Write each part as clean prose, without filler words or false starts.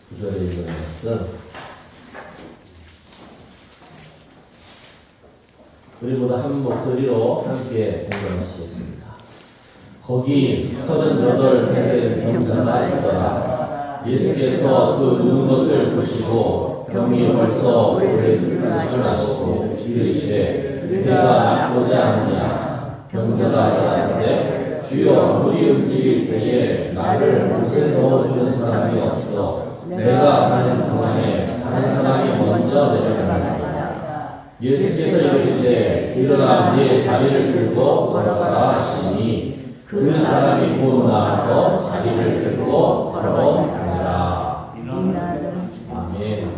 구절에 있는 말씀 우리 모두 한 목소리로 함께 공감하시겠습니다. 거기 38 병자가 있더라. 예수께서 그 누운 것을 보시고 병이 벌써 오래 나시고 이르시되 내가 낫고자 하느냐. 병자가 일어나는데 주여 물이 움직일 때에 나를 못에 넣어주는 사람이 없어 내가 가는 동안에 다른 사람이 먼저 내려가리라. 예수께서 이르시되 일어나 네 자리를 들고 걸어가라 하시니 그 사람이 곧 나와서 자리를 들고 걸어가니라. 아멘.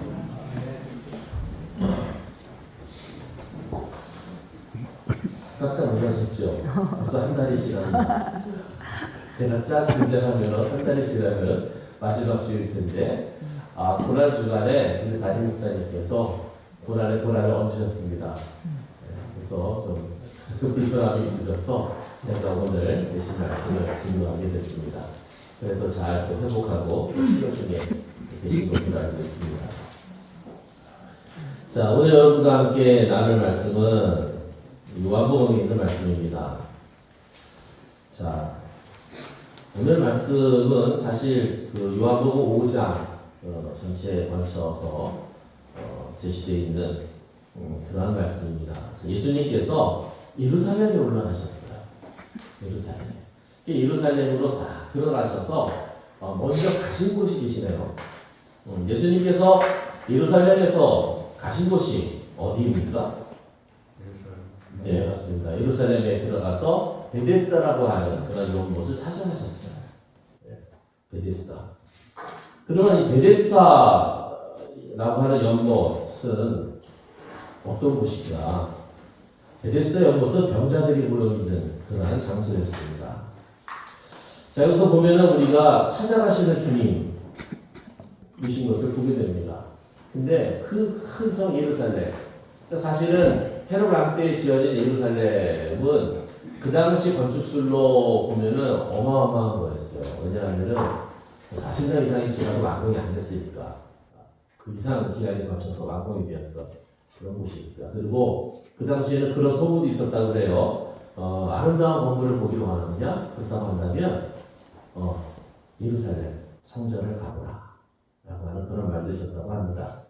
깜짝 놀라셨죠? 벌써 한 달이 지났나? 제가 쫙 등장하면 한 달이 지나면 마지막 주일 텐데, 고난 주간에 우리 담임 목사님께서 고난에 고난을 얹으셨습니다. 그래서 좀 불편함이 있으셔서 제가 오늘 대신 말씀을 진행하게 됐습니다. 그래도 잘 회복하고 치료 중에 계신 것으로 알고 있습니다. 자, 오늘 여러분과 함께 나눌 말씀은 요한복음에 있는 말씀입니다. 자, 오늘 말씀은 사실 그 요한복음 5장 전체에 걸쳐서 제시되어 있는 그러한 말씀입니다. 예수님께서 예루살렘에 올라가셨어요. 예루살렘으로 싹 들어가셔서 먼저 가신 곳이 계시네요. 예수님께서 예루살렘에서 가신 곳이 어디입니까? 네, 맞습니다. 예루살렘에 들어가서 베데스다라고 하는 그런 연못을 찾아가셨어요. 네, 베데스다. 그러면 이 베데스다라고 하는 연못은 어떤 곳이냐? 베데스다 연못은 병자들이 모여있는 그러한 장소였습니다. 자, 여기서 보면은 우리가 찾아가시는 주님이신 것을 보게 됩니다. 근데 그 큰 성 예루살렘, 사실은 헤롯 왕 때에 지어진 예루살렘은 그 당시 건축술로 보면은 어마어마한 거였어요. 왜냐하면은 40년 이상이 지나도 완공이 안 됐으니까. 그 이상 기간이 거쳐서 완공이 되었던 그런 곳이니까. 그리고 그 당시에는 그런 소문이 있었다고 그래요. 아름다운 건물을 보기로 하느냐? 그렇다고 한다면, 예루살렘 성전을 가보라. 라고 하는 그런 말도 있었다고 합니다.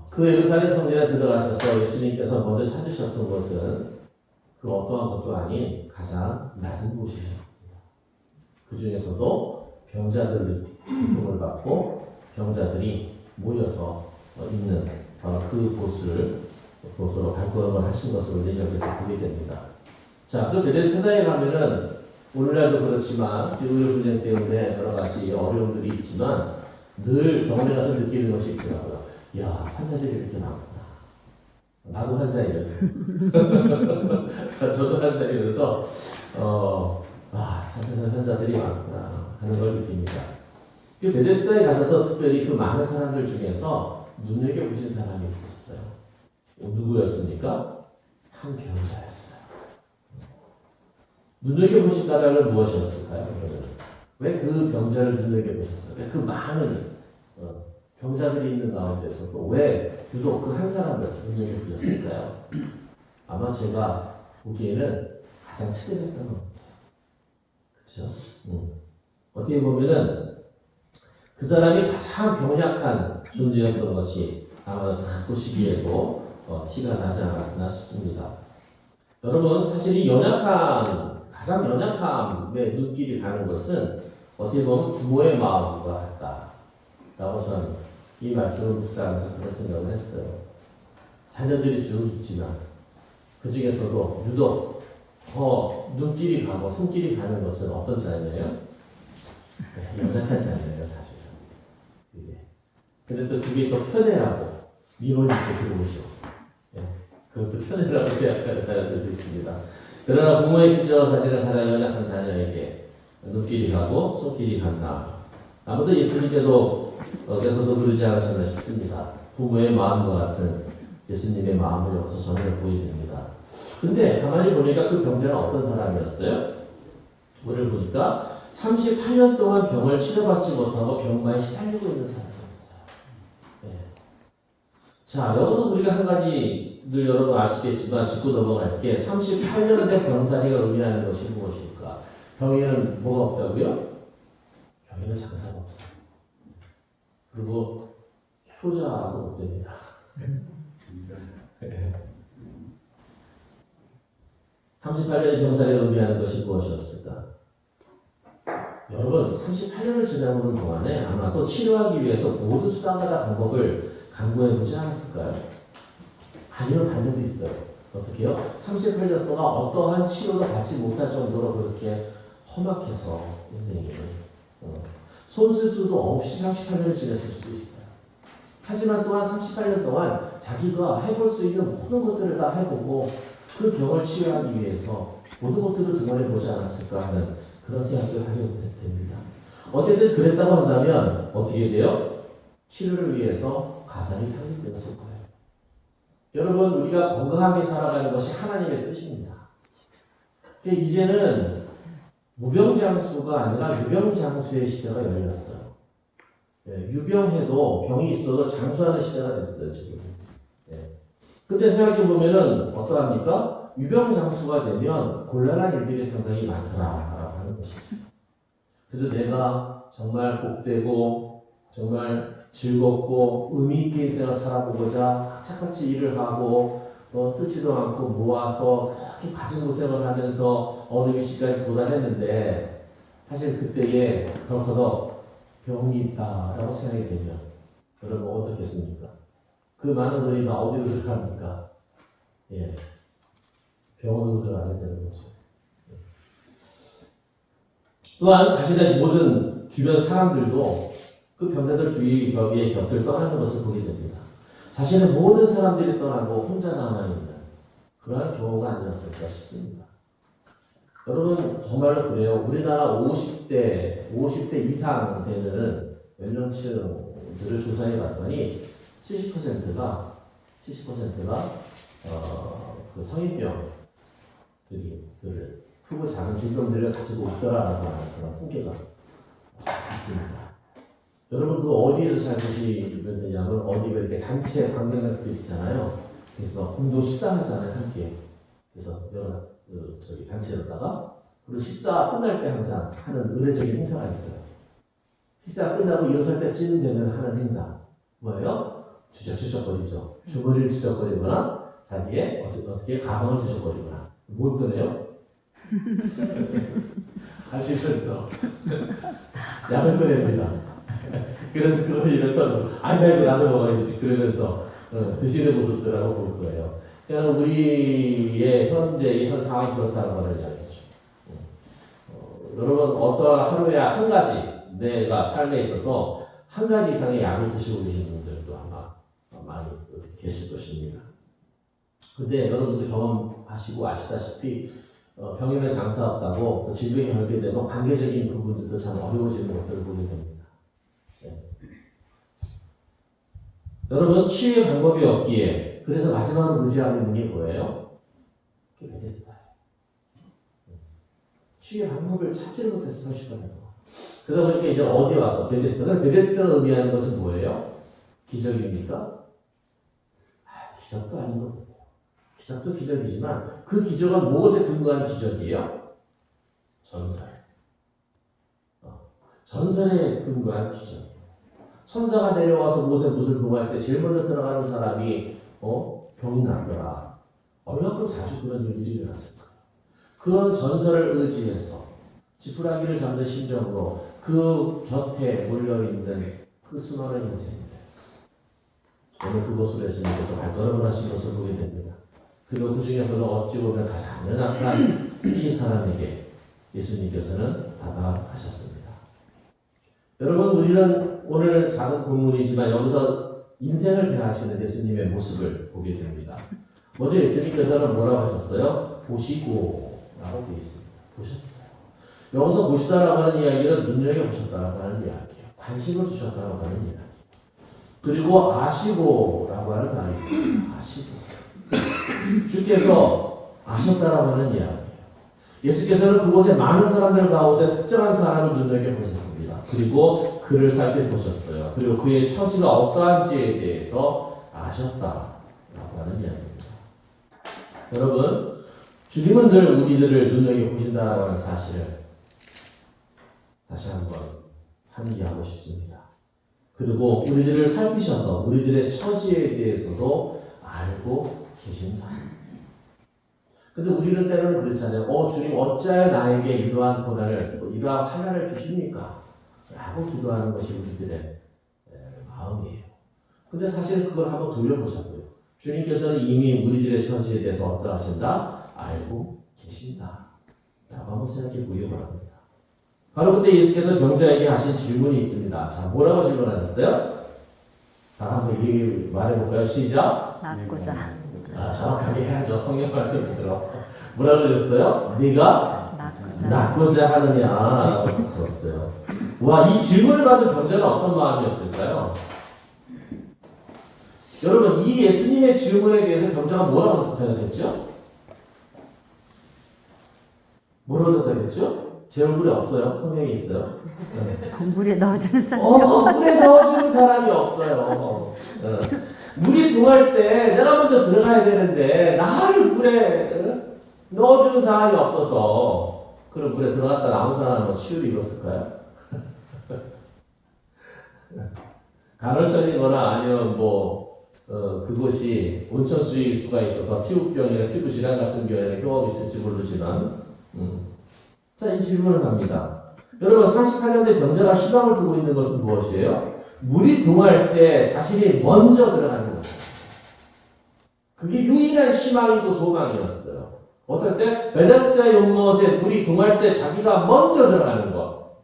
그 예루살렘 성전에 들어가셔서 예수님께서 먼저 찾으셨던 것은 그 어떠한 것도 아닌 가장 낮은 곳이셨습니다. 그 중에서도 병자들의 고통을 받고 병자들이 모여서 있는 그 곳으로 발걸음을 하신 것을 우리 여기서 보게 됩니다. 자, 그 베데스다에 가면은 오늘날도 그렇지만 비오일 분쟁 때문에 여러 가지 어려움들이 있지만 늘 병원에 가서 느끼는 것이 있더라고요. 야, 환자들이 이렇게 많구나. 나도 환자이면서. 저도 환자이면서, 참 환자들이 많구나 하는 걸 느낍니다. 그 베데스다에 가셔서 특별히 그 많은 사람들 중에서 눈여겨보신 사람이 있었어요. 누구였습니까? 한 병자였어요. 눈여겨보신 까닭은 무엇이었을까요? 왜 그 병자를 눈여겨보셨어요? 왜 그 많은 병자들이 있는 가운데서도 왜 유독 그 한 사람을 눈여겨보셨을까요? 아마 제가 보기에는 가장 특별했던 것 같아요. 그렇죠? 어떻게 보면은 그 사람이 가장 병약한 존재였던 것이 아마 딱 보시기에도 티가 나지 않았나 싶습니다. 여러분, 사실 이 가장 연약함의 눈길이 가는 것은 어떻게 보면 부모의 마음과 같다라고 저는 이 말씀을 묵상하면서 그런 생각을 했어요. 자녀들이 쭉 있지만 그 중에서도 유독 눈길이 가고 손길이 가는 것은 어떤 자녀예요? 네, 연약한 자녀예요, 사실은. 근데 또 그게 더 편애하고 미련이 있게 들어오죠. 네, 그것도 편애라고 생각하는 사람들도 있습니다. 그러나 부모의 심정은 사실은 가장 연약한 자녀에게 눈길이 가고 손길이 간다. 아무도 예수님께서도 그러지 않으셨나 싶습니다. 부모의 마음과 같은 예수님의 마음을 여기서 전혀 보이게 됩니다. 근데 가만히 보니까 그 병자는 어떤 사람이었어요? 오늘 보니까 38년 동안 병을 치료받지 못하고 병마에 시달리고 있는 사람이 있어요. 네. 자, 여기서 우리가 한 가지 늘 여러분 아시겠지만 짚고 넘어갈게. 38년대 병사리가 의미하는 것이 무엇일까? 병에는 뭐가 없다고요? 병에는 장사가 없어요. 그리고 효자도 못 됩니다. 38년의 병사리가 의미하는 것이 무엇이었을까? 여러분, 38년을 지나보는 동안에 아마 또 치료하기 위해서 모든 수단과 방법을 강구해보지 않았을까요? 아니면 반대도 있어요. 어떻게요? 38년 동안 어떠한 치료도 받지 못할 정도로 그렇게 험악해서 인생이 손 쓸 수도 없이 38년을 지냈을 수도 있어요. 하지만 또한 38년 동안 자기가 해볼 수 있는 모든 것들을 다 해보고 그 병을 치료하기 위해서 모든 것들을 동원해보지 않았을까 하는 그런 생각을 하게 됩니다. 어쨌든 그랬다고 한다면 어떻게 돼요? 치료를 위해서 가산이 탄생되었을 거예요. 여러분, 우리가 건강하게 살아가는 것이 하나님의 뜻입니다. 이제는 무병장수가 아니라 유병장수의 시대가 열렸어요. 유병해도 병이 있어도 장수하는 시대가 됐어요, 지금. 근데 생각해보면은 어떠합니까? 유병장수가 되면 곤란한 일들이 상당히 많더라라고 하는 것이죠. 그래서 내가 정말 복되고 정말 즐겁고 의미있게 인생을 살아보고자 착착같이 일을 하고 쓰지도 않고 모아서 그렇게 가진 고생을 하면서 어느 위치까지 도달했는데 사실 그때에 덜커덕 병이 있다라고 생각이 되면 여러분 어떻겠습니까? 그 많은 돈이 다 어디로 들어갑니까? 예, 병원으로 들어가게 되는 거죠. 또한 자신의 모든 주변 사람들도 그 병자들 주위 벽의 곁을 떠나는 것을 보게 됩니다. 자신의 모든 사람들이 떠나고 혼자 남아있는 그러한 경우가 아니었을까 싶습니다. 여러분 정말로 그래요. 우리나라 50대 이상 되는 연령층들을 조사해 봤더니 70%가 그 성인병들을 크고 작은 질병들을 가지고 있더라라고 하는 그런 통계가 있습니다. 여러분 그 어디에서 잘 보시면 되냐면 어디 이렇게 단체 관광객들 있잖아요. 그래서 공동 식사하잖아요 함께. 그래서 여러 단체로다가 그리고 식사 끝날 때 항상 하는 의례적인 행사가 있어요. 식사 끝나고 일어설 때쯤 되면 하는 행사 뭐예요? 주적주적거리죠. 주머니를 주적거리거나 자기의 어떻게 가방을 주적거리거나 뭘 꺼내요? 아시면서 약을 꺼냅니다. 그래서 그걸 이렇게 나도 먹어야지 그러면서 드시는 모습들하고 볼 거예요. 그냥 우리의 현 상황이 그렇다는 것을 이야기죠. 여러분 어떠한 하루에 한 가지 내가 삶에 있어서 한 가지 이상의 약을 드시고 계신 분들도 아마 많이 계실 것입니다. 근데 여러분들 경험하시고 아시다시피 병에는 장사 없다고 질병이 걸게 되면 관계적인 부분들도 참 어려워지는 것들을 보게 됩니다. 여러분 치유의 방법이 없기에 그래서 마지막으로 의지하고 있는 게 뭐예요? 베데스다예요. 치유의 방법을 찾지를 못해서 30년 동안. 그러다 보니까 이제 어디에 와서 베데스다가 의미하는 것은 뭐예요? 기적입니까? 기적도 아닌 것 같아요. 기적도 기적이지만 그 기적은 무엇에 근거한 기적이에요? 전설. 전설에 근거한 기적. 천사가 내려와서 못에 묻을 부어할 때 제일 먼저 들어가는 사람이 병이 나더라. 얼마큼 자주 그런 일들이 일어났을까? 그런 전설을 의지해서 지푸라기를 잡는 심정으로 그 곁에 몰려있는 그 수많은 인생들. 오늘 그곳으로 예수님께서 발걸음을 하신 것을 보게 됩니다. 그리고 그 중에서도 어찌 보면 가장 연약한 이 사람에게 예수님께서는 다가가셨습니다. 여러분 우리는 오늘 작은 본문이지만 여기서 인생을 대하시는 예수님의 모습을 보게 됩니다. 먼저 예수님께서는 뭐라고 하셨어요? 보시고 라고 되어 있습니다. 보셨어요. 여기서 보시다라고 하는 이야기는 눈여겨보셨다라고 하는 이야기예요. 관심을 주셨다라고 하는 이야기. 그리고 아시고라고 하는 말이 있습니다. 아시고. 주께서 아셨다라고 하는 이야기예요. 예수께서는 그곳에 많은 사람들 가운데 특정한 사람을 눈여겨보셨습니다. 그리고 그를 살펴보셨어요. 그리고 그의 처지가 어떠한지에 대해서 아셨다라고 하는 이야기입니다. 여러분, 주님은 늘 우리들을 눈여겨보신다라고 하는 사실을 다시 한번 상기하고 싶습니다. 그리고 우리들을 살피셔서 우리들의 처지에 대해서도 알고 계신다. 근데 우리는 때로는 그렇잖아요. 주님 어찌하여 나에게 이러한 고난을, 이러한 환난을 주십니까? 라고 기도하는 것이 우리들의 마음이에요. 근데 사실 그걸 한번 돌려보자고요. 주님께서는 이미 우리들의 처지에 대해서 어떠하신다? 알고 계신다. 라고 한번 생각해 보기 바랍니다. 바로 그때 예수께서 병자에게 하신 질문이 있습니다. 자, 뭐라고 질문하셨어요? 다 한번 말해볼까요? 시작. 낫고자. 정확하게 해야죠. 성경 말씀대로. 뭐라고 그러셨어요? 네가 낫고자 하느냐 그랬어요. 와, 이 질문을 받은 병자는 어떤 마음이었을까요? 여러분, 이 예수님의 질문에 대해서 병자가 뭐라고 대답했죠? 뭐라고 대답했죠? 제 얼굴에 없어요. 성경에 있어요. 물에 넣어주는 사람. 물에 넣어주는 사람이 없어요. 물이 붕할 때 내가 먼저 들어가야 되는데 나를 물에 넣어주는 사람이 없어서 그럼 물에 들어갔다 나온 사람은 치유를 입었을까요? 간헐천이거나 아니면 그것이 온천수일 수가 있어서 피부병이나 피부질환 같은 경우에는 경험이 있을지 모르지만 자, 이 질문을 합니다. 여러분, 38년대 병자가 희망을 두고 있는 것은 무엇이에요? 물이 동할 때 자신이 먼저 들어가는 것. 그게 유일한 희망이고 소망이었어요. 어떨 때? 베데스다 연못에 물이 동할 때 자기가 먼저 들어가는 것.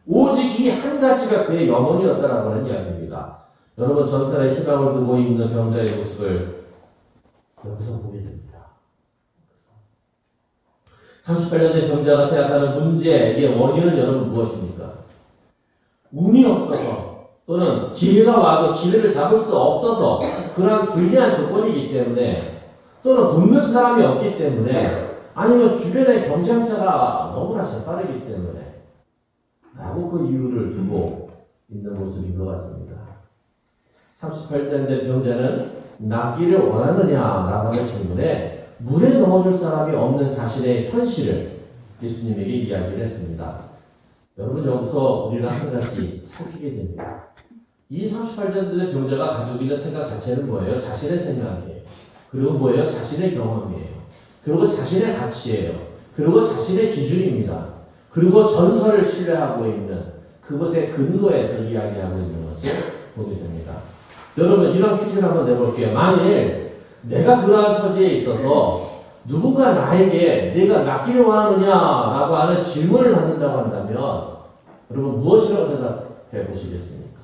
오직 이 한 가지가 그의 영혼이었다라고 하는 이야기입니다. 여러분, 전설의 희망을 두고 있는 병자의 모습을 여기서 보게 됩니다. 38년대 병자가 생각하는 문제의 원인은 여러분 무엇입니까? 운이 없어서 또는 기회가 와도 기회를 잡을 수 없어서 그러한 불리한 조건이기 때문에 또는 돕는 사람이 없기 때문에 아니면 주변의 경쟁자가 너무나 재빠르기 때문에 라고 그 이유를 두고 있는 모습인 것 같습니다. 38년대 병자는 낫기를 원하느냐라고 하는 질문에 물에 넣어줄 사람이 없는 자신의 현실을 예수님에게 이야기를 했습니다. 여러분, 여기서 우리는 한 가지 살피게 됩니다. 이 38년대 병자가 가지고 있는 생각 자체는 뭐예요? 자신의 생각이에요. 그리고 뭐예요? 자신의 경험이에요. 그리고 자신의 가치예요. 그리고 자신의 기준입니다. 그리고 전설을 신뢰하고 있는 그것의 근거에서 이야기하고 있는 것을 보게 됩니다. 여러분, 이런 퀴즈를 한번 내볼게요. 만일 내가 그러한 처지에 있어서 누군가 나에게 내가 낫기를 원하느냐라고 하는 질문을 받는다고 한다면 여러분 무엇이라고 대답해 보시겠습니까?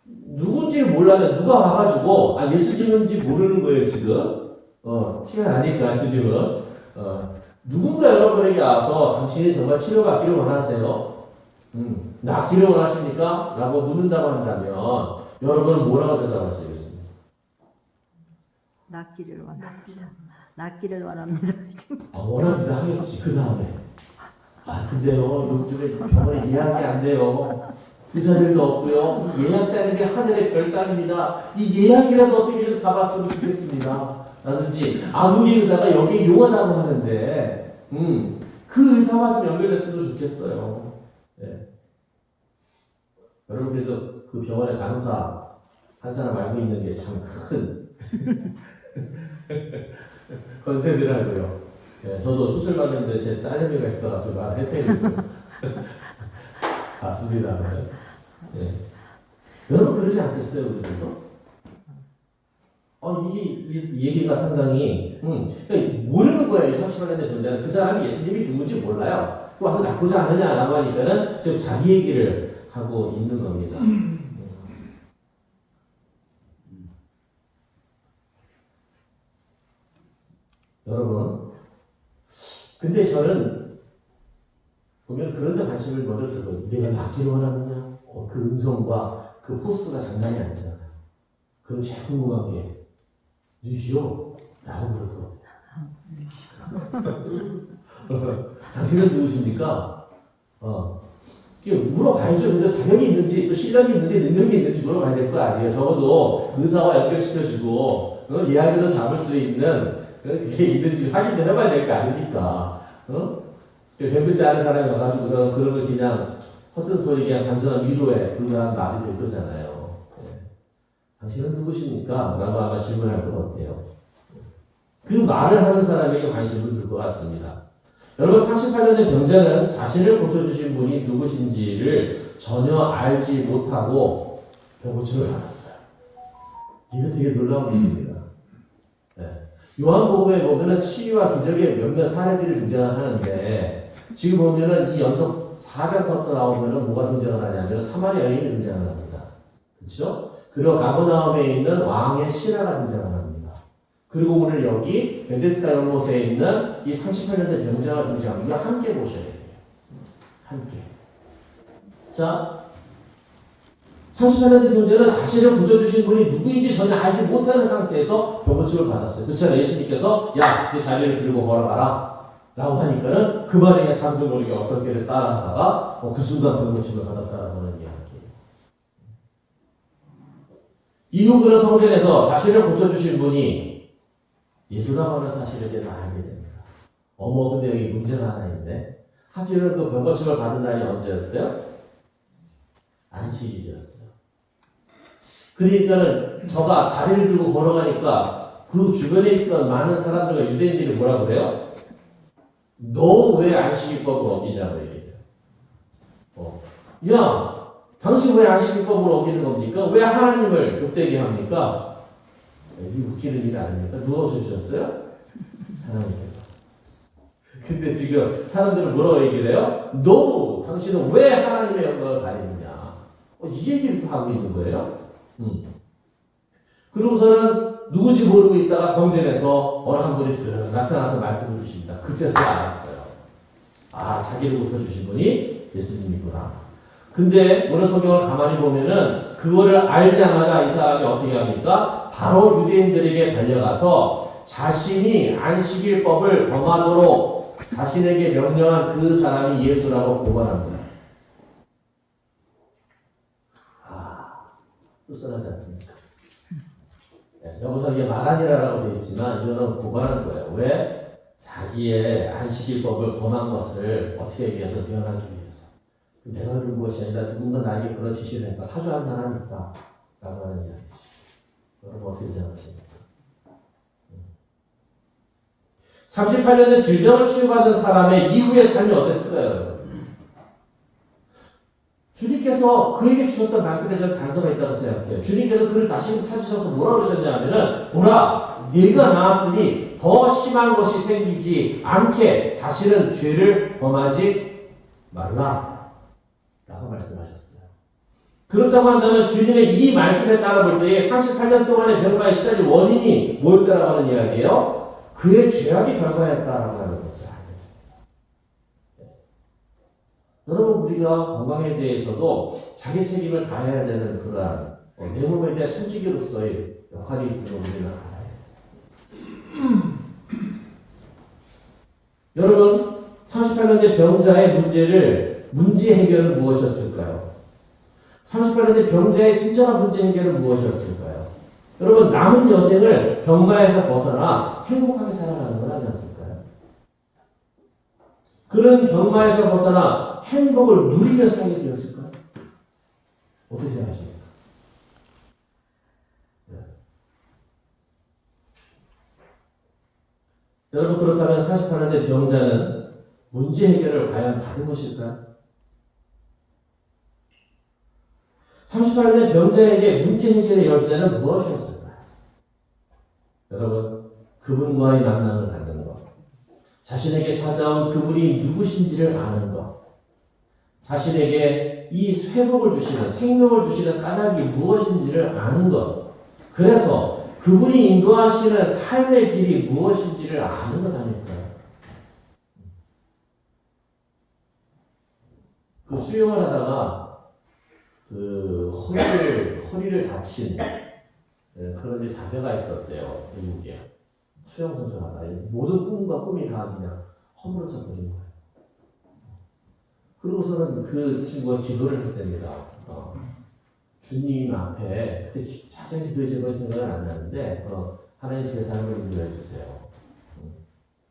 누군지 몰라도 누가 와가지고 예수님인지 모르는 거예요 지금. 티가 나니까 지금. 누군가 여러분에게 와서 당신이 정말 치료받기를 원하세요? 낫기를 원하십니까? 라고 묻는다고 한다면 여러분은 뭐라고 대답하시겠습니까? 낫기를 원합니다. 낫기를 원합니다. 원합니다 하겠지. 그 다음에 근데요 요즘에 병원에 예약이 안 돼요. 의사들도 없고요. 예약되는 게 하늘의 별따기입니다. 이 예약이라도 어떻게 좀 잡았으면 좋겠습니다. 라든지 아무리 의사가 여기에 용하다고 하는데 그 의사와 좀 연결됐으면 좋겠어요. 네. 여러분 그래도 그 병원의 간호사 한 사람 알고 있는 게 참 큰 건세더라고요. 네, 저도 수술 받는데 제 딸내미가 있어가지고 말했더니 맞습니다. 네. 여러분 그러지 않겠어요, 우리들도? 이 얘기가 상당히 모르는 거예요. 30년대 분들은 그 사람이 예수님이 누군지 몰라요. 와서 낫고자 하느냐라고 하니까는 지금 자기 얘기를 하고 있는 겁니다. 여러분, 근데 저는 보면 그런 데 관심을 먼저 들거든요. 내가 낫기를 원하느냐? 그 음성과 그 포스가 장난이 아니잖아요. 그럼 제일 궁금한 게 누시오? 라고 물어보거든요. 당신은 누구십니까? 이게 물어봐야죠. 근데 자격이 있는지, 또 실력이 있는지, 능력이 있는지 물어봐야 될 거 아니에요. 적어도 의사와 연결시켜주고, 이야기로 잡을 수 있는, 그게 있는지 확인을 해봐야 될 거 아닙니까? 배우지 않은 사람이 와가지고, 그런 걸 그냥, 허튼 소리, 그냥 단순한 위로에 불과한 말이 될 거잖아요. 당신은 누구십니까? 라고 아마 질문할 것 같아요. 그 말을 하는 사람에게 관심을 둘 것 같습니다. 여러분, 38년 된 병자는 자신을 고쳐주신 분이 누구신지를 전혀 알지 못하고 병고침을 받았어요. 이거 되게 놀라운 일입니다. 요한복음에 보면은 치유와 기적의 몇몇 사례들이 등장하는데, 지금 보면은 이 연속 4장서부터 나오면은 뭐가 등장을 하냐면 사마리아 여인이 등장을 합니다. 그렇죠? 그리고 가버나움에 있는 왕의 신하가 등장을 합니다. 그리고 오늘 여기 베데스다 연못에 있는 이 38년 된 병자가 등장합니다. 이거 함께 보셔야 돼요. 함께. 자, 38년 된 병자는 자신을 고쳐주신 분이 누구인지 전혀 알지 못하는 상태에서 병고침을 받았어요. 그렇잖아요. 예수님께서 야, 내 자리를 들고 걸어가라 라고 하니까는 그 말에 그냥 잠도 모르게 어떤 길을 따라하다가 그 순간 병고침을 받았다라고 하는 이야기예요. 이후 그런 성전에서 자신을 고쳐주신 분이 예수라고 하는 사실에 대해서 알게 됩니다. 어머, 근데 여기 문제가 하나 있는데, 하필은 그 병고침을 받은 날이 언제였어요? 안식일이었어요. 그러니까는 저가 자리를 들고 걸어가니까 그 주변에 있던 많은 사람들과 유대인들이 뭐라 그래요? 너 왜 안식일법을 어기냐고 얘기해요. 야, 당신 왜 안식일법을 어기는 겁니까? 왜 하나님을 욕되게 합니까? 이게 웃기는 일 아닙니까? 누가 고쳐주셨어요? 하나님께서. 근데 지금 사람들은 뭐라고 얘기를 해요? 너, 당신은 왜 하나님의 영광을 가리느냐? 이 얘기를 또 하고 있는 거예요. 그러고서는 누군지 모르고 있다가 성전에서 어느 한 분이 쓱 나타나서 말씀을 주십니다. 그제서야 알았어요. 아, 자기를 고쳐주신 분이 예수님이구나. 근데 오늘 성경을 가만히 보면은 그거를 알자마자 이 사람이 어떻게 합니까? 바로 유대인들에게 달려가서 자신이 안식일법을 범하도록 자신에게 명령한 그 사람이 예수라고 고발합니다. 씁쓸하지 않습니까? 여기서 이게 말하니라라고 되어 있지만 이거는 고발한 거예요. 왜? 자기의 안식일법을 범한 것을 어떻게 하기 위해서 변하기 위해서. 내가 그런 것이 아니라 누군가 나에게 그런 지시를 했다. 사주한 사람이 있다. 라고 하는 이야기죠. 여러분 어떻게 생각하십니까? 38년 된 질병을 치유받은 사람의 이후의 삶이 어땠을까요, 여러분? 주님께서 그에게 주셨던 말씀에 저는 단서가 있다고 생각해요. 주님께서 그를 다시 찾으셔서 뭐라고 그러셨냐면은, 보라, 네가 나았으니 더 심한 것이 생기지 않게 다시는 죄를 범하지 말라. 라고 말씀하셨어요. 그렇다고 한다면 주님의 이 말씀에 따라 볼 때에 38년 동안의 병마에 시달린 원인이 뭘까라고 하는 이야기예요? 그의 죄악이 결과였다라고 하는 것을 알게. 여러분, 우리가 건강에 대해서도 자기 책임을 다해야 되는 그러한 내 몸에 대한 천지기로서의 역할이 있음을 우리는 알아야 돼요. 여러분, 38년 된 병자의 문제 해결은 무엇이었을까요? 38년 된 병자의 진정한 문제 해결은 무엇이었을까요? 여러분, 남은 여생을 병마에서 벗어나 행복하게 살아가는 건 아니었을까요? 그런 병마에서 벗어나 행복을 누리며 살게 되었을까요? 어떻게 생각하십니까? 네. 여러분, 그렇다면 48년 된 병자는 문제 해결을 과연 받은 것일까요? 38년 된 병자에게 문제 해결의 열쇠는 무엇이었을까요? 여러분, 그분과의 만남을 갖는 것, 자신에게 찾아온 그분이 누구신지를 아는 것, 자신에게 이 회복을 주시는, 생명을 주시는 까닭이 무엇인지를 아는 것, 그래서 그분이 인도하시는 삶의 길이 무엇인지를 아는 것 아닐까요? 그 수영을 하다가 허리를 다친 그런 자녀가 있었대요, 미국에. 수영선수가 모든 꿈과 꿈이 다 그냥 허물어져 버린 거예요. 그러고서는 그 친구가 기도를 했답니다. 주님 앞에 그때 자세히 기도해 제발 생각은 안 나는데 하나님 제 삶을 인도해 주세요.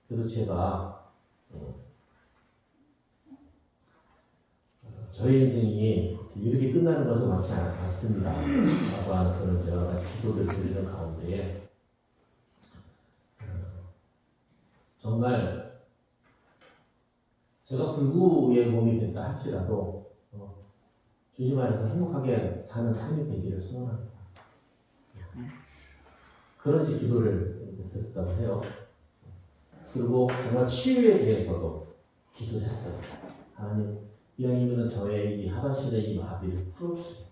그래도 제가 저희 인생이 이렇게 끝나는 것은 많지 않습니다. 라고 하는 그런 제가 같이 기도를 드리는 가운데에 정말 제가 불구의 몸이 됐다 할지라도 주님 안에서 행복하게 사는 삶이 되기를 소원합니다. 그런지 기도를 드렸다고 해요. 그리고 정말 치유에 대해서도 기도를 했어요. 하나님, 이왕이면 저의 이 하반신의 이 마비를 풀어주세요.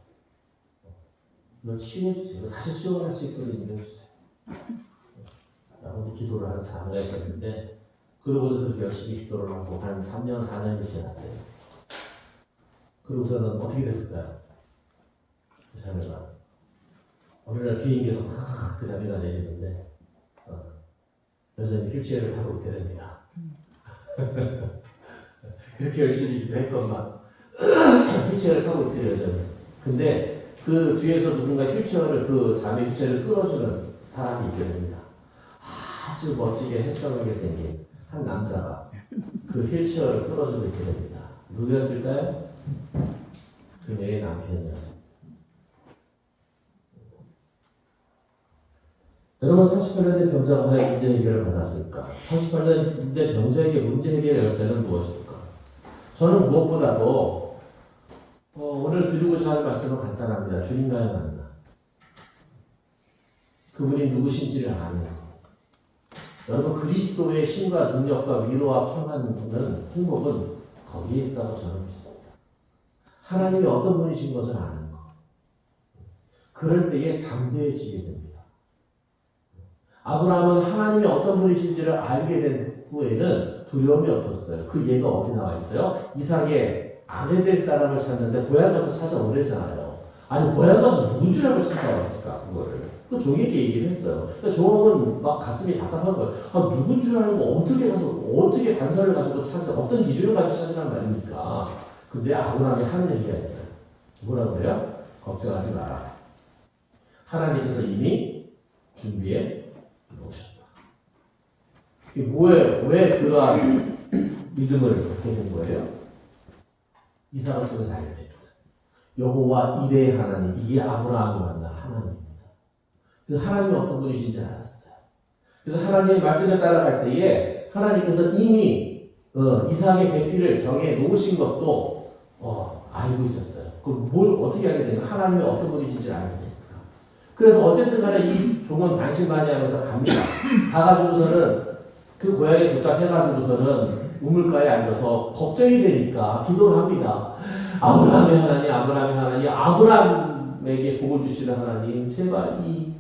이걸 치유해주세요. 다시 수영할 수 있도록 인도해주세요. 라고 기도를 하는 자가 있었는데, 그러고도 그렇게 열심히 기도를 하고 한 3년, 4년이 지났대요. 그러고서는 어떻게 됐을까요? 그 자매가 어느 날 비행기에서 막 그 자매가 내리는데 여전히 휠체어를 타고 있게 됩니다. 그렇게 열심히 기도했건만 휠체어를 타고 있대 여전히. 근데 그 뒤에서 누군가 휠체어를 그 자매 휠체어를 끌어주는 사람이 있게 됩니다. 아주 멋지게 햇성하게 생긴 한 남자가 그 휠체어를 끌어주고 있게 됩니다. 누구였을까요? 그녀의 남편이었습니다. 여러분 38년 된 병자가 왜 문제 해결을 받았을까? 38년 된 병자에게 문제 해결의 열쇠는 무엇일까? 저는 무엇보다도 오늘 드리고자 할 말씀은 간단합니다. 주님과의 만남. 그분이 누구신지를 아는 것. 여러분 그리스도의 힘과 능력과 위로와 평안은 행복은 거기에 있다고 저는 믿습니다. 하나님이 어떤 분이신 것을 아는 것. 그럴 때에 담대해지게 됩니다. 아브라함은 하나님이 어떤 분이신지를 알게 된 후에는 두려움이 없었어요. 그 예가 어디 나와 있어요? 이삭의 아내 될 사람을 찾는데 고향 가서 찾아오래잖아요. 아니 고향 가서 누군 줄 알고 찾아옵니까? 그거를. 그 종에게 얘기를 했어요. 그러니까 종은 막 가슴이 답답한 거예요. 누군 줄 알고 어떻게 단서를 가지고 어떤 기준을 가지고 찾으란 말입니까? 근데 아브라함이 하는 얘기가 있어요. 뭐라고 그래요? 걱정하지 마라. 하나님께서 이미 준비해 놓으셨다. 이게 뭐예요? 왜 그러한 믿음을 갖게 된 거예요? 이삭을 통해서 알게 됩니다. 여호와 이레의 하나님, 이게 아브라함을 만난 하나님입니다. 그 하나님이 어떤 분이신지 알았어요. 그래서 하나님의 말씀에 따라갈 때에 하나님께서 이미 이삭의 배필을 정해 놓으신 것도 알고 있었어요. 그럼 뭘 어떻게 알게 되냐? 하나님이 어떤 분이신지 알게 됩니다. 그래서 어쨌든 간에 이 종은 반신반의하면서 갑니다. 가가지고서는 그 고향에 도착해가지고서는 우물가에 앉아서 걱정이 되니까 기도를 합니다. 아브라함의 하나님, 아브라함에게 복을 주시는 하나님, 제발 이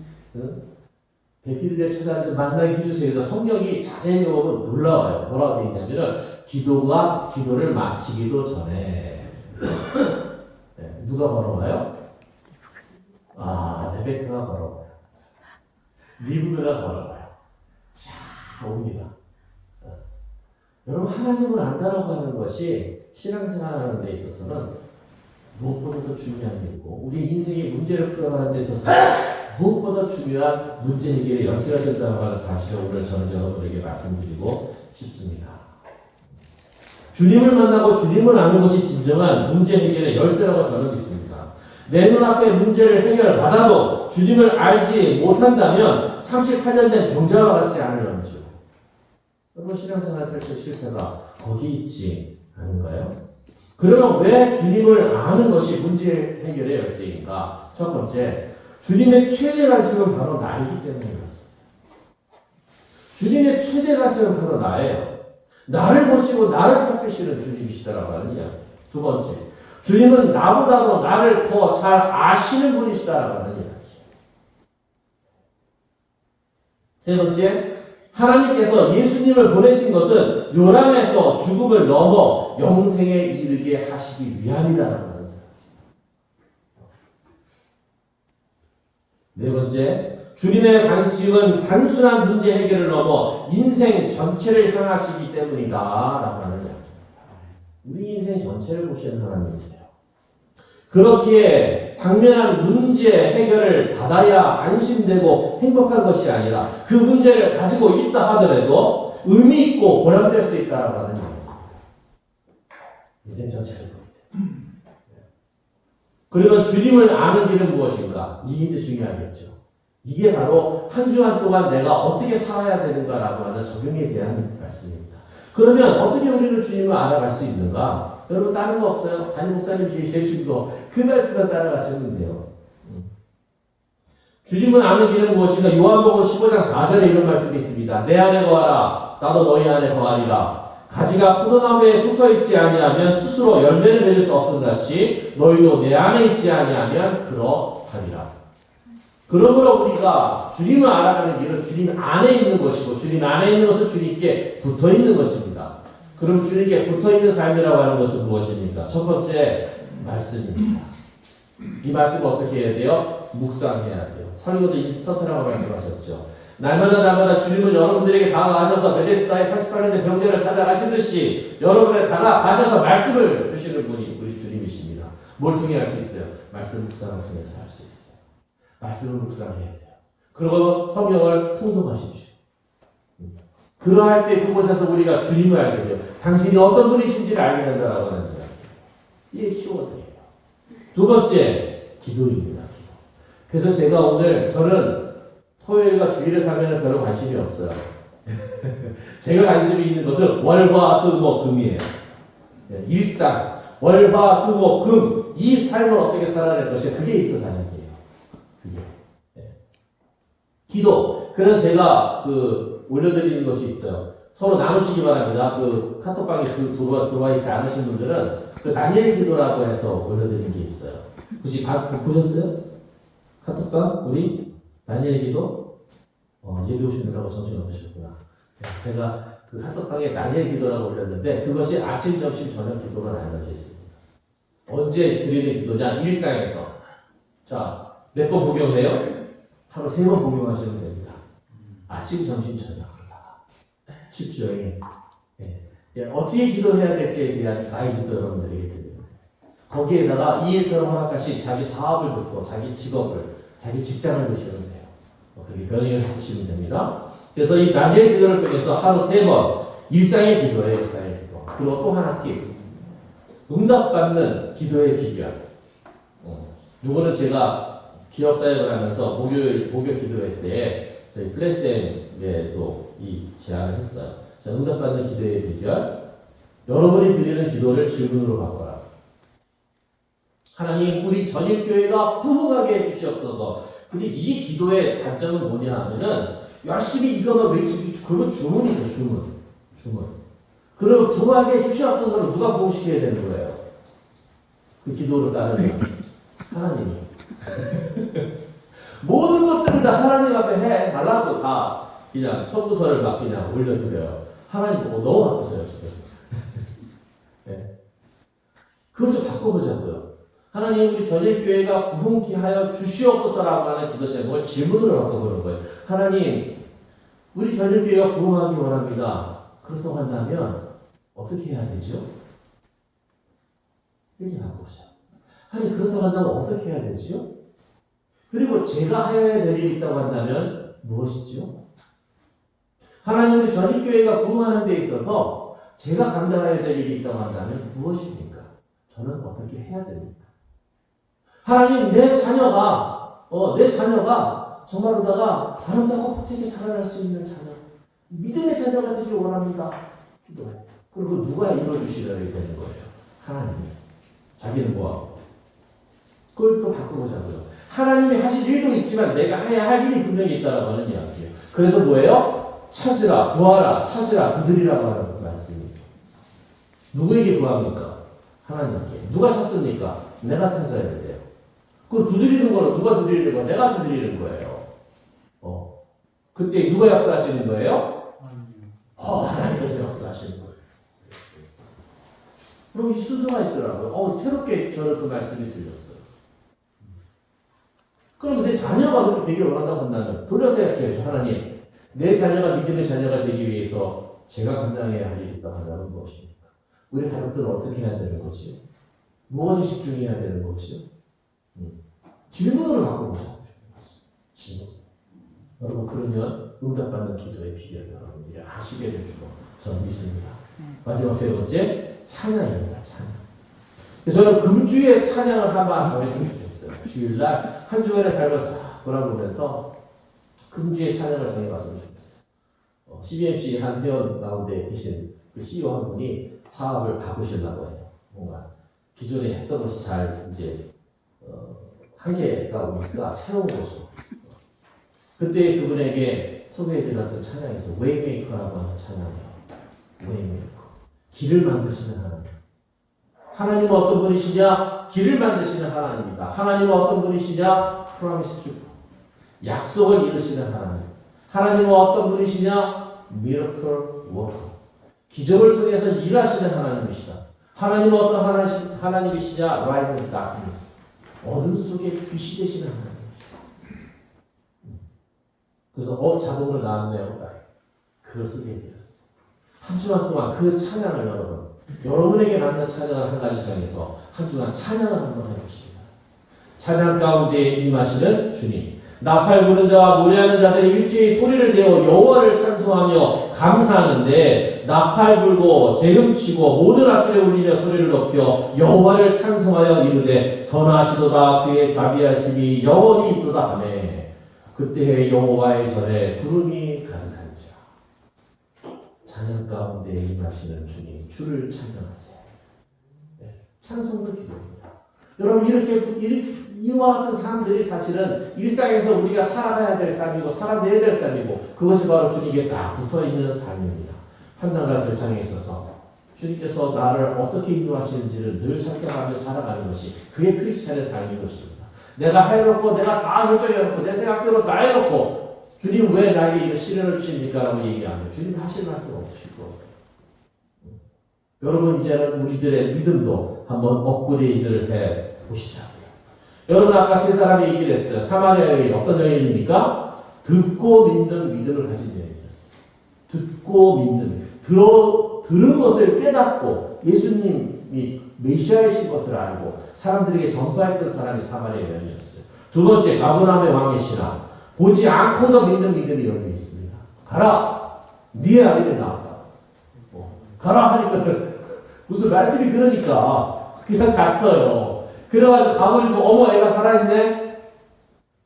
배필을 찾아서 만나게 해주세요. 그래서 성경이 자세히 보면 놀라워요. 뭐라고 되어 있냐면은 기도를 마치기도 전에 네, 누가 걸어와요? 레베카가 걸어와요. 리브가가 걸어와요. 자, 옵니다. 여러분, 하나님을 안다라고 하는 것이 신앙생활하는 데 있어서는 무엇보다도 중요한 일이고, 우리 인생의 문제를 풀어가는 데 있어서 무엇보다 중요한 문제 해결의 열쇠가 된다고 하는 사실을 오늘 저는 여러분에게 말씀드리고 싶습니다. 주님을 만나고 주님을 아는 것이 진정한 문제 해결의 열쇠라고 저는 믿습니다. 내 눈앞에 문제를 해결받아도 주님을 알지 못한다면 38년 된 병자와 같지 않을런지요. 여러분 신앙생활 살때 실패가 거기 있지 않은가요? 그러면 왜 주님을 아는 것이 문제 해결의 열쇠인가? 첫 번째, 주님의 최대 관심은 바로 나이기 때문에 그렇습니다. 주님의 최대 관심은 바로 나예요. 나를 보시고 나를 살피시는 주님이시다라고 하는 이야기. 두 번째, 주님은 나보다도 나를 더 잘 아시는 분이시다라고 하는 이야기. 세 번째, 하나님께서 예수님을 보내신 것은 요람에서 죽음을 넘어 영생에 이르게 하시기 위함이다라고 하는 이야기. 네 번째, 주님의 관심은 단순한 문제 해결을 넘어 인생 전체를 향하시기 때문이다 라고 하는 이야기입니다. 우리 인생 전체를 보시는 하나님이세요. 그렇기에 당면한 문제 해결을 받아야 안심되고 행복한 것이 아니라 그 문제를 가지고 있다 하더라도 의미 있고 보람될 수 있다라고 하는 이야기입니다. 인생 전체를 볼 때. 그러면 주님을 아는 길은 무엇인가? 이게 중요하겠죠. 이게 바로 한 주간 동안 내가 어떻게 살아야 되는가라고 하는 적용에 대한 말씀입니다. 그러면 어떻게 우리는 주님을 알아갈 수 있는가? 여러분 다른 거 없어요? 담임 목사님 제시해주신 그 말씀만 따라가시면 돼요. 주님을 아는 길은 무엇인가? 요한복음 15장 4절에 이런 말씀이 있습니다. 내 안에 거하라 나도 너희 안에 거하리라. 가지가 포도나무에 붙어있지 아니하면 스스로 열매를 맺을 수 없음 같이 너희도 내 안에 있지 아니하면 그러하리라. 그러므로 우리가 주님을 알아가는 길은 주님 안에 있는 것이고 주님 안에 있는 것은 주님께 붙어있는 것입니다. 그럼 주님께 붙어있는 삶이라고 하는 것은 무엇입니까? 첫 번째 말씀입니다. 이 말씀을 어떻게 해야 돼요? 묵상해야 돼요. 설교도 인스턴트라고 말씀하셨죠. 날마다 주님은 여러분들에게 다가가셔서 베데스다의 38년의 병자를 찾아가시듯이 여러분에게 다가가셔서 말씀을 주시는 분이 우리 주님이십니다. 뭘 통해 할 수 있어요? 말씀 묵상을 통해서 할 수 있어요. 말씀을 묵상해야 돼요. 그리고 성경을 풍성하십시오. 그러할 때 그곳에서 우리가 주님을 알게 돼요. 당신이 어떤 분이신지를 알게 된다라고 하는 거예요. 이게 키워드예요. 두 번째, 기도입니다. 기도. 그래서 제가 오늘 저는 토요일과 주일에 살면 별로 관심이 없어요. 제가 관심이 있는 것은 월화수목금이에요. 일상, 월화수목금 이 삶을 어떻게 살아낼 것이 그게 이토사역이에요. 그게. 기도. 그래서 제가 올려드리는 것이 있어요. 서로 나누시기 바랍니다. 카톡방에 들어와 있지 않으신 분들은 다니엘 기도라고 해서 올려드린 게 있어요. 혹시 보셨어요? 카톡방 우리 다니엘 기도 예배 오시느라고 정신 없으셨구나. 제가 카톡방에 다니엘 기도라고 올렸는데 그것이 아침, 점심, 저녁 기도로 나눠져 있습니다. 언제 드리는 기도냐? 일상에서. 자, 몇 번 복용돼요? 하루 3번 복용하시면 됩니다. 아침, 점심, 저녁. 쉽죠. 어떻게 기도해야 될지에 대한 가이드도 여러분들에게 드립니다. 거기에다가 이 일터를 허락하신 자기 사업을 넣고 자기 직업을, 자기 직장을 넣으시면 돼요. 그렇게 변형을 쓰시면 됩니다. 그래서 이 다니엘 기도를 통해서 하루 3번 일상의 기도예요. 일상의 기도. 그리고 또 하나 팁. 응답받는 기도의 비결. 이거는 제가 기업사역을 하면서 목요 기도회 때 저희 플랫쌤에도 이 제안을 했어요. 자, 응답받는 기도의 비결. 여러분이 드리는 기도를 질문으로 바꿔라. 하나님, 우리 전일교회가 부흥하게 해주시옵소서. 근데 이 기도의 단점은 뭐냐 하면은 열심히 이것만 외치기, 그건 주문이죠, 주문. 그럼 부흥하게 해주시옵소서를 누가 부흥시켜야 되는 거예요? 그 기도를 따르면 하나님이. 모든 것들을 다 하나님 앞에 해달라고 다 그냥 청구서를 막 그냥 올려드려요. 하나님 보고 너무 바쁘세요, 지금. 네. 그걸 좀 바꿔보자고요. 하나님, 우리 전일교회가 부흥케 하여 주시옵소서라고 하는 기도 제목을 질문으로 바꿔보는 거예요. 하나님, 우리 전일교회가 부흥하기 원합니다. 그렇다고 한다면 어떻게 해야 되죠? 이렇게 바꿔보자. 하나님, 그렇다고 한다면 어떻게 해야 되죠? 그리고 제가 해야 될 일이 있다고 한다면 무엇이죠? 하나님, 우리 전입교회가 부흥하는 데 있어서 제가 감당해야 될 일이 있다고 한다면 무엇입니까? 저는 어떻게 해야 됩니까? 하나님, 내 자녀가 정말로다가 아름답고 복되게 살아날 수 있는 자녀, 믿음의 자녀가 되길 원합니다. 기도해. 그리고 누가 이뤄주시려야 되는 거예요? 하나님이. 자기는 뭐하고? 그걸 또 바꿔보자고요. 하나님이 하실 일도 있지만 내가 해야 할 일이 분명히 있다라고 하는 이야기예요. 그래서 뭐예요? 찾으라, 구하라, 찾으라, 그들이라고 하는 말씀이에요. 누구에게 구합니까? 하나님께. 누가 찾습니까? 내가 찾아야 돼요. 그 두드리는 거는 누가 두드리는 거예요? 내가 두드리는 거예요. 그때 누가 역사하시는 거예요? 하나님께서 역사하시는 거예요. 그럼 이 순서가 있더라고요. 새롭게 저는 그 말씀이 들렸어요. 그러면 내 자녀가 그렇게 되기를 원한다고 한다면 돌려서 생각해야죠. 하나님, 내 자녀가 믿음의 자녀가 되기 위해서 제가 감당해야 할 일이 있다고 한다면 무엇입니까? 우리 가족들은 어떻게 해야 되는 거지? 무엇에 집중해야 되는 거지? 질문을 바꿔보자고. 질문. 여러분, 그러면 응답받는 기도의 비결을 여러분들이 아시게 될 줄로 저는 믿습니다. 마지막 세 번째, 찬양입니다. 찬양. 저는 금주에 찬양을 한번 정했으면 좋겠어요. 주일날 한 주간의 삶을 싹 돌아보면서 금주에 찬양을 정해봤으면 좋겠어요. CBMC 한 회원 가운데 계신 그 CEO 한 분이 사업을 바꾸시려고 해요. 뭔가 기존에 했던 것이 잘 이제 한계가 오니까 새로운 것으로. 그때 그분에게 소개해드렸던 찬양이 있어요. 웨이메이커라고 하는 찬양이에요. 웨이메이커. 길을 만드시는 하나님. 하나님은 어떤 분이시냐? 길을 만드시는 하나님입니다. 하나님은 어떤 분이시냐? 프로미스 키퍼. 약속을 이루시는 하나님. 하나님은 어떤 분이시냐? 미러클 워커. 기적을 통해서 일하시는 하나님이시다. 하나님은 어떤 하나님이시냐? 라이트 다크니스. 어둠 속에 빛이 되시는 하나님이시다. 그래서 자동으로 나왔네요. 그걸 소개해드렸어요. 한 주간 동안 그 찬양을 여러분에게 맞는 찬양을 한 가지 정해서 한 주간 찬양을 한번 해봅시다. 찬양 가운데 임하시는 주님. 나팔 부는 자와 노래하는 자들이 일주일 소리를 내어 여호와를 찬송하며 감사하는데 나팔 불고 재음치고 모든 악기를 울리며 소리를 높여 여호와를 찬송하여 이르되 선하시도다 그의 자비하심이 영원히 있도다 하매 그때에 여호와의 전에 구름이 가득한 자 찬양 가운데 임하시는 주님 주를 찬송하세요. 네, 찬송도 기도입니다. 여러분 이와 같은 삶들이 사실은 일상에서 우리가 살아가야 될 삶이고 살아내야 될 삶이고 그것이 바로 주님께 딱 붙어있는 삶입니다. 판단과 결정에 있어서 주님께서 나를 어떻게 인도하시는지를 늘 살펴가며 살아가는 것이 그게 크리스찬의 삶인 것입니다. 내가 해놓고 내가 다 결정해놓고 내 생각대로 다 해놓고 주님 왜 나에게 이거 시련을 주십니까? 라고 얘기하면 주님 하실 말씀 없으실 거예요. 여러분 이제는 우리들의 믿음도 한번 업그레이드를 해 보시자고요. 여러분 아까 세 사람이 얘기를 했어요. 사마리아 여인 어떤 여인입니까? 듣고 믿는 믿음을 가진 여인이었어요. 듣고 믿는 들은 것을 깨닫고 예수님이 메시아이신 것을 알고 사람들에게 전파했던 사람이 사마리아 여인이었어요. 두 번째 가버나움의 왕의 신앙 보지 않고도 믿는 믿음이 여기 있습니다. 가라 네 아들이 나왔다. 가라 하니까 무슨 말씀이 그러니까 그냥 갔어요. 그래가지고 가버리고 어머 애가 살아있네.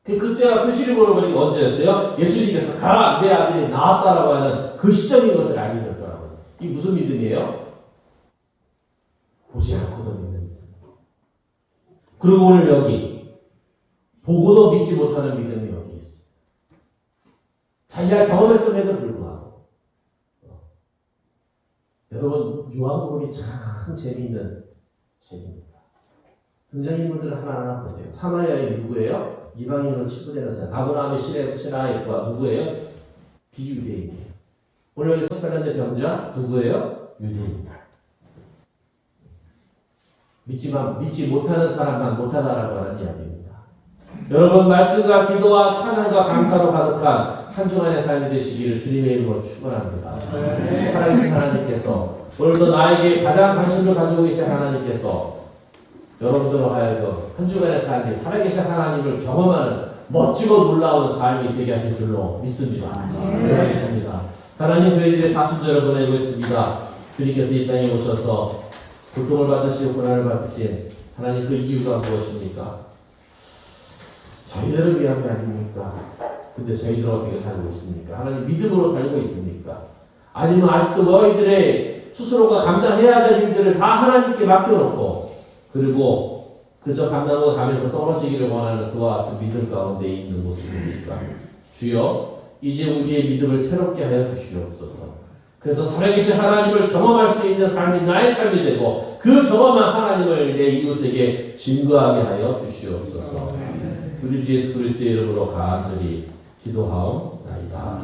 그때가 그 시를 걸어버린 언제였어요? 예수님께서 가라 내 아들이 나왔다라고 하는 그 시점인 것을 알게 됐더라고요. 이 무슨 믿음이에요? 보지 않고도 믿는 믿음. 그리고 오늘 여기 보고도 믿지 못하는 믿음이 여기 있어요. 자기가 경험했음에도 불구하고 여러분 요한복음이 참 재미있는 책입니다. 등장인물들을 하나하나 보세요. 사마리아인 누구예요? 이방인으로 치부되는 사람. 가버나움의 신하과 누구예요? 비유대인이에요. 오늘 여기 석가련대 병자 누구예요? 유대인. 믿지 못하는 사람만 못하다라고 하는 이야기입니다. 여러분 말씀과 기도와 찬양과 감사로 가득한 한 주간의 삶이 되시기를 주님의 이름으로 축원합니다. 살아계신 하나님께서 오늘도 나에게 가장 관심을 가지고 계신 하나님께서 여러분들로 하여금 한 주간의 삶이 살아계신 하나님을 경험하는 멋지고 놀라운 삶이 되게 하실 줄로 믿습니다. 기도하겠습니다. 하나님 저희들의 사순절을 보내고 있습니다. 주님께서 이 땅에 오셔서 고통을 받으시고 고난을 받으신 하나님 그 이유가 무엇입니까? 저희들을 위한 게 아닙니까? 근데 저희들은 어떻게 살고 있습니까? 하나님 믿음으로 살고 있습니까? 아니면 아직도 너희들의 스스로가 감당해야 될 일들을 다 하나님께 맡겨놓고 그리고 그저 감당하고 가면서 떨어지기를 원하는 그와 같은 믿음 가운데 있는 모습입니까? 주여 이제 우리의 믿음을 새롭게 하여 주시옵소서. 그래서 살아계신 하나님을 경험할 수 있는 삶이 나의 삶이 되고 그 경험한 하나님을 내 이웃에게 증거하게 하여 주시옵소서. 우리 주 예수 그리스도의 이름으로 간절히 기도하옵나이다.